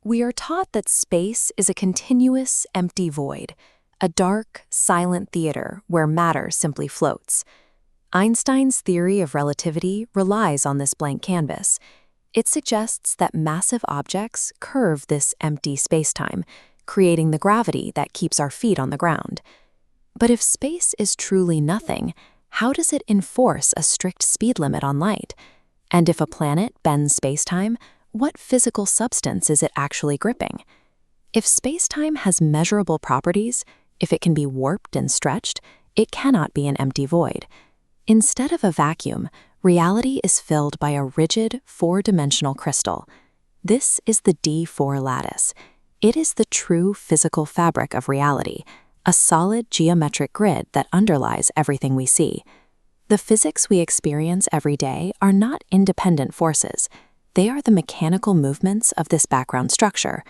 We are taught that space is a continuous, empty void, a dark, silent theater where matter simply floats. Einstein's theory of relativity relies on this blank canvas. It suggests that massive objects curve this empty spacetime, creating the gravity that keeps our feet on the ground. But if space is truly nothing, how does it enforce a strict speed limit on light? And if a planet bends spacetime, what physical substance is it actually gripping? If spacetime has measurable properties, if it can be warped and stretched, it cannot be an empty void. Instead of a vacuum, reality is filled by a rigid, four-dimensional crystal. This is the D4 lattice. It is the true physical fabric of reality, a solid geometric grid that underlies everything we see. The physics we experience every day are not independent forces. They are the mechanical movements of this background structure.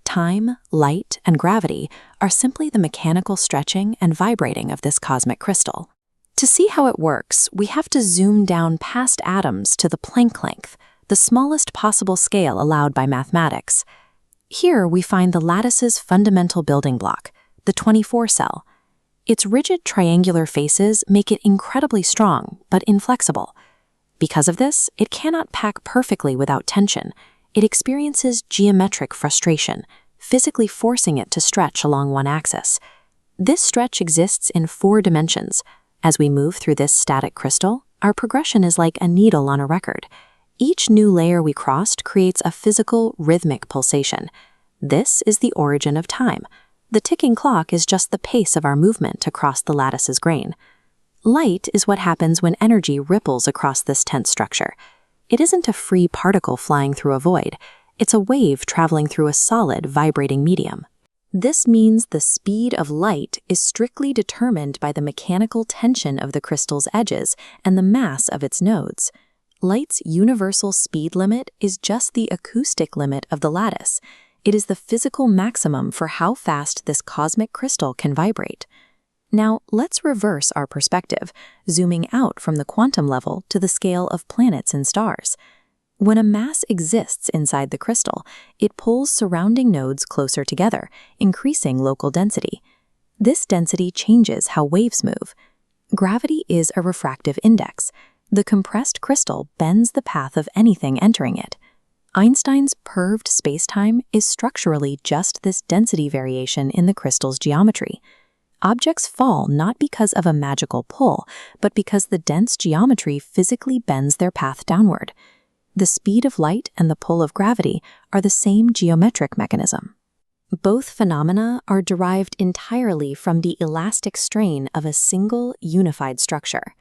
Time, light, and gravity are simply the mechanical stretching and vibrating of this cosmic crystal. To see how it works, we have to zoom down past atoms to the Planck length, the smallest possible scale allowed by mathematics. Here we find the lattice's fundamental building block, the 24 cell. Its rigid triangular faces make it incredibly strong, but inflexible. Because of this, it cannot pack perfectly without tension. It experiences geometric frustration, physically forcing it to stretch along one axis. This stretch exists in 4 dimensions. As we move through this static crystal, our progression is like a needle on a record. Each new layer we crossed creates a physical, rhythmic pulsation. This is the origin of time. The ticking clock is just the pace of our movement across the lattice's grain. Light is what happens when energy ripples across this tense structure. It isn't a free particle flying through a void. It's a wave traveling through a solid, vibrating medium. This means the speed of light is strictly determined by the mechanical tension of the crystal's edges and the mass of its nodes. Light's universal speed limit is just the acoustic limit of the lattice. It is the physical maximum for how fast this cosmic crystal can vibrate. Now, let's reverse our perspective, zooming out from the quantum level to the scale of planets and stars. When a mass exists inside the crystal, it pulls surrounding nodes closer together, increasing local density. This density changes how waves move. Gravity is a refractive index. The compressed crystal bends the path of anything entering it. Einstein's perved spacetime is structurally just this density variation in the crystal's geometry. Objects fall not because of a magical pull, but because the dense geometry physically bends their path downward. The speed of light and the pull of gravity are the same geometric mechanism. Both phenomena are derived entirely from the elastic strain of a single, unified structure.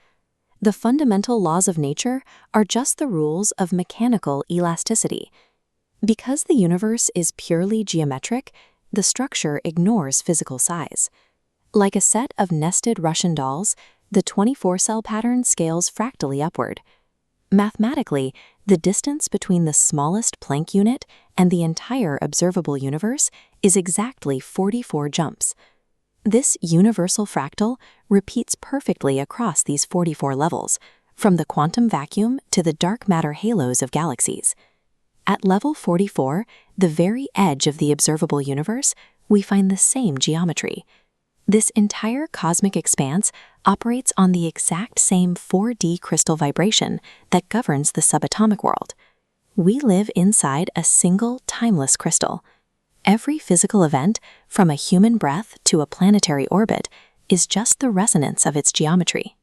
The fundamental laws of nature are just the rules of mechanical elasticity. Because the universe is purely geometric, the structure ignores physical size. Like a set of nested Russian dolls, the 24-cell pattern scales fractally upward. Mathematically, the distance between the smallest Planck unit and the entire observable universe is exactly 44 jumps. This universal fractal repeats perfectly across these 44 levels, from the quantum vacuum to the dark matter halos of galaxies. At level 44, the very edge of the observable universe, we find the same geometry. This entire cosmic expanse operates on the exact same 4D crystal vibration that governs the subatomic world. We live inside a single, timeless crystal. Every physical event, from a human breath to a planetary orbit, is just the resonance of its geometry.